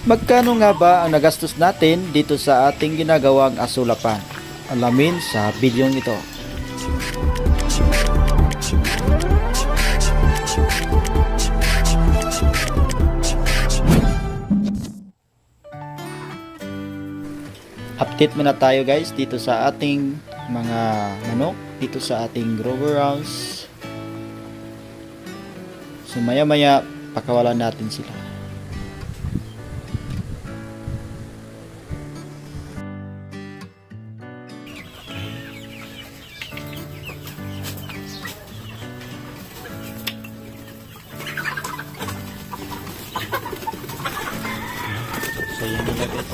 Magkano nga ba ang nagastos natin dito sa ating ginagawang asulapan? Alamin sa bidyong ito. Update muna tayo guys dito sa ating mga manok, dito sa ating grower house. So maya maya pakawalan natin sila. So yan nila guys.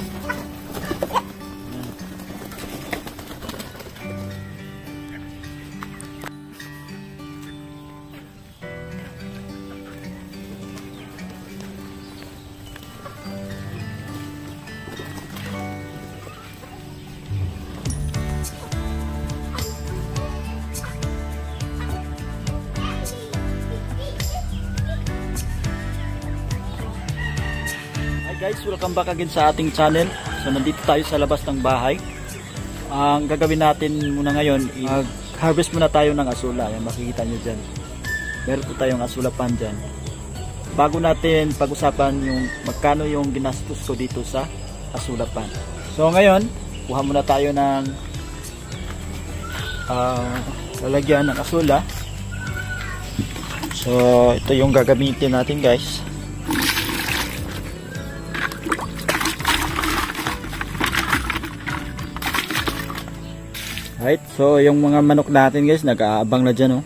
Guys, welcome back again sa ating channel. So nandito tayo sa labas ng bahay. Ang gagawin natin muna ngayon, harvest muna tayo ng asula. Yan, makikita nyo dyan. Meron po tayong asulapan dyan. Bago natin pag-usapan yung magkano yung ginastos ko dito sa asulapan. So ngayon, kuha muna tayo ng lalagyan ng asula. So ito yung gagamitin natin guys. Right, so yung mga manok natin guys, nag-aabang na dyan, oh.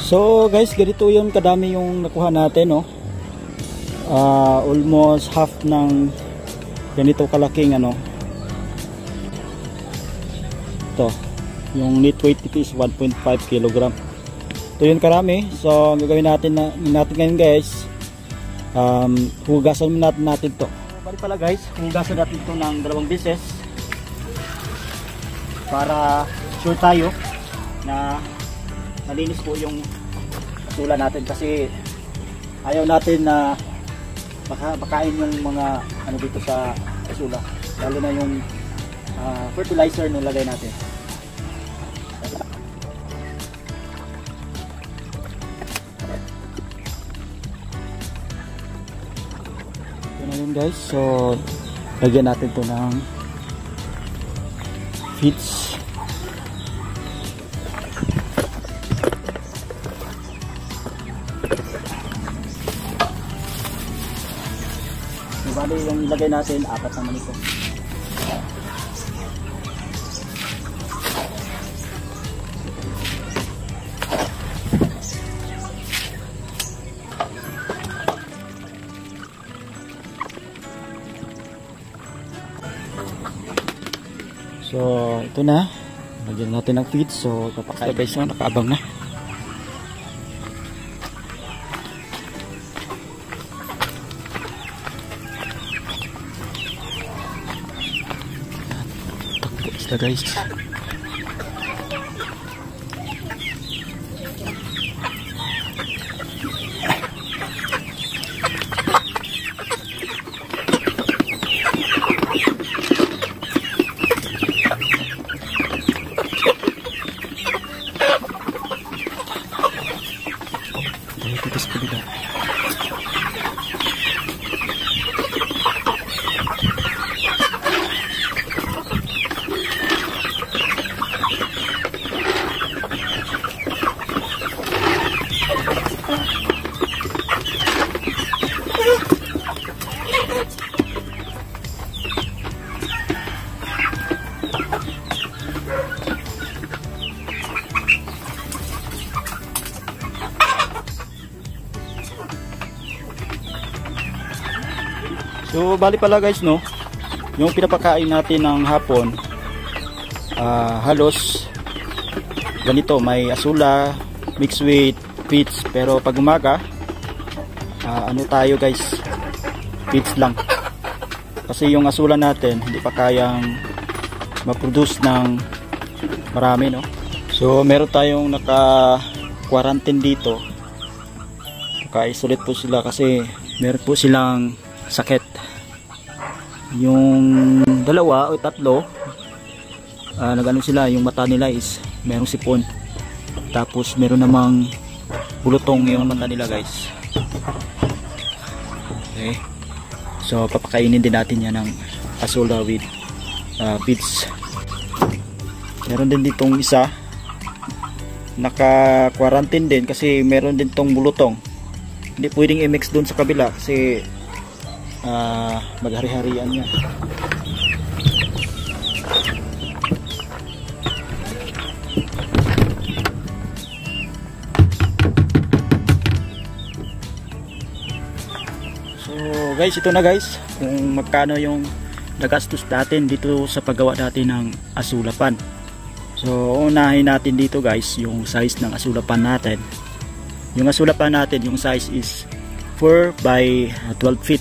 So guys, ganito yun kadami yung nakuha natin, no? Almost half ng ganito kalaking ano. Ito, yung net weight ito is 1.5 kg. Ito yun karami. So ang gagawin natin ngayon guys, hugasan natin to. Bali pala guys, hugasan natin to ng 2 beses para sure tayo na malinis po yung asula natin, kasi ayaw natin na makain yung mga ano dito sa asula, lalo na yung fertilizer na lagay natin. Ito na yun guys, so lagyan natin to ng feeds. Bali yung ilagay natin, 4 naman ito. So ito na, lagyan natin ng feed. So papakain guys, no? Nakaabang na. Guys, dito sa kabila. So bali pala guys, no, yung pinapakain natin ng hapon, halos ganito, may asula mixed with feeds. Pero pag umaga, ano tayo guys, feeds lang, kasi yung asula natin hindi pa kayang ma-produce ng marami, no. So meron tayong naka-quarantine dito, naka-isolate po sila kasi meron po silang sakit. Yung dalawa o tatlo, nagano sila, yung mata nila is merong sipon, tapos meron namang bulutong yung mata nila guys. Okay, so papakainin din natin yan ng asula with feeds. Meron din ditong isa naka-quarantine din kasi meron din tong bulutong. Hindi pwedeng i-mix dun sa kabila kasi maghari-harian yan. So guys, ito na guys kung magkano yung nagastos natin dito sa paggawa natin ng asulapan. So unahin natin dito guys yung size ng asulapan natin. Yung asulapan natin, yung size is 4 by 12 feet.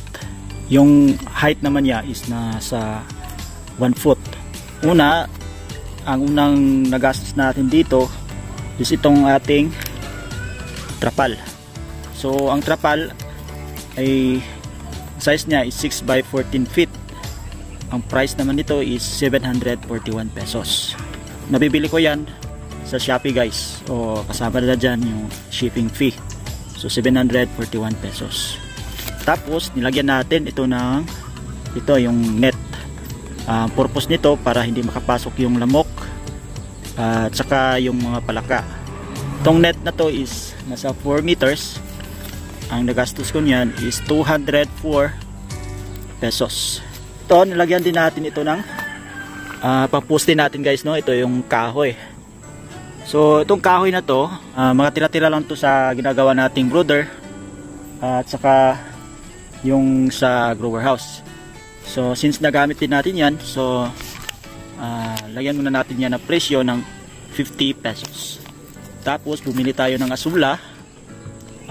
Yung height naman niya is nasa 1 foot. Ang unang nagastos natin dito is itong ating trapal. So ang trapal ay size niya is 6 by 14 feet. Ang price naman nito is 741 pesos. Nabibili ko yan sa Shopee guys, o kasama na dyan yung shipping fee. So 741 pesos. Tapos nilagyan natin ito ng yung net. Purpose nito para hindi makapasok yung lamok at saka yung mga palaka. Itong net na to is nasa 4 meters. Ang nagastos ko niyan is 204 pesos. Ito, nilagyan din natin ito ng paposte natin guys, no. Ito yung kahoy. So itong kahoy na to, mga tira-tira lang to sa ginagawa nating brooder at saka yung sa grower house. So since nagamit din natin yan, so lagyan muna natin yan ng presyo ng 50 pesos. Tapos bumili tayo ng asula.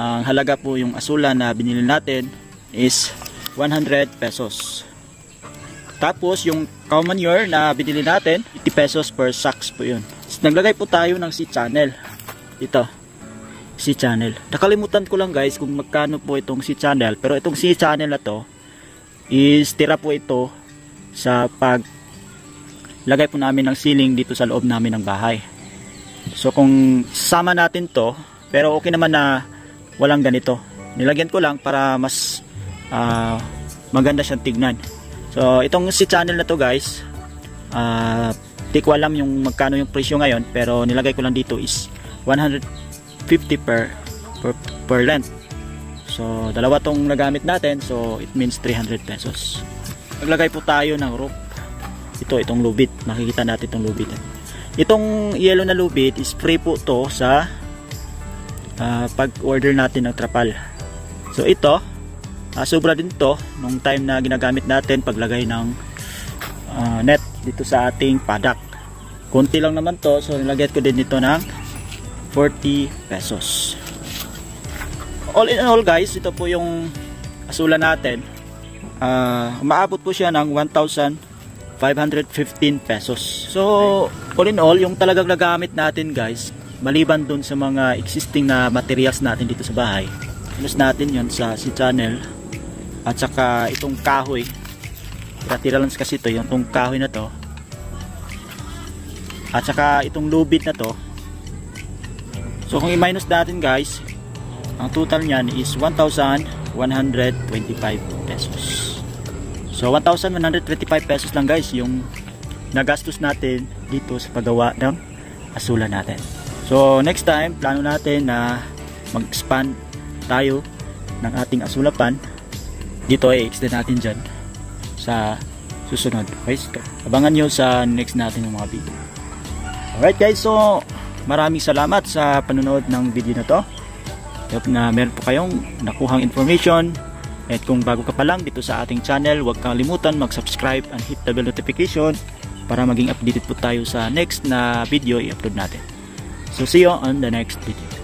Ang halaga po yung asula na binili natin is 100 pesos. Tapos yung cow manure na binili natin, 80 pesos per sacks po yun. Naglagay po tayo ng C-channel. Ito, C-channel. Nakalimutan ko lang guys kung magkano po itong C-channel. Pero itong C-channel na to is tira po ito sa paglagay po namin ng ceiling dito sa loob namin ng bahay. So kung sama natin to, pero okay naman na walang ganito. Nilagyan ko lang para mas maganda siyang tignan. So itong C-channel na to guys, di ko alam yung magkano yung presyo ngayon, pero nilagay ko lang dito is 150 per length. So dalawa tong nagamit natin, so it means 300 pesos. Naglagay po tayo ng rope. Itong lubid, makikita natin itong lubid. Itong yellow na lubid is free po to sa pag-order natin ng trapal. So ito, sobra din to nung time na ginagamit natin paglagay ng net dito sa ating paddock. Konti lang naman to, so nilagyan ko din dito ng 40 pesos. All in all guys, ito po yung asula natin. Umaabot po siya ng 1,515 pesos. So all in all, yung talagang nagamit natin guys, maliban dun sa mga existing na materials natin dito sa bahay, plus natin yon sa C-channel at saka itong kahoy. Tira-tira lang kasi ito, yung itong kahoy na to at saka itong lubid na to. So kung i-minus natin guys, ang total nyan is 1,125 pesos. So 1,125 pesos lang guys yung nagastos natin dito sa paggawa ng asula natin. So next time, plano natin na mag-expand tayo ng ating asulapan. Dito ay extend natin dyan sa susunod. Guys, abangan nyo sa next natin ng mga video. Alright guys, so maraming salamat sa panonood ng video na to. Hope na meron po kayong nakuhang information At kung bago ka pa lang dito sa ating channel, huwag kang kalimutan mag-subscribe and hit the bell notification para maging updated po tayo sa next na video i-upload natin. So see you on the next video.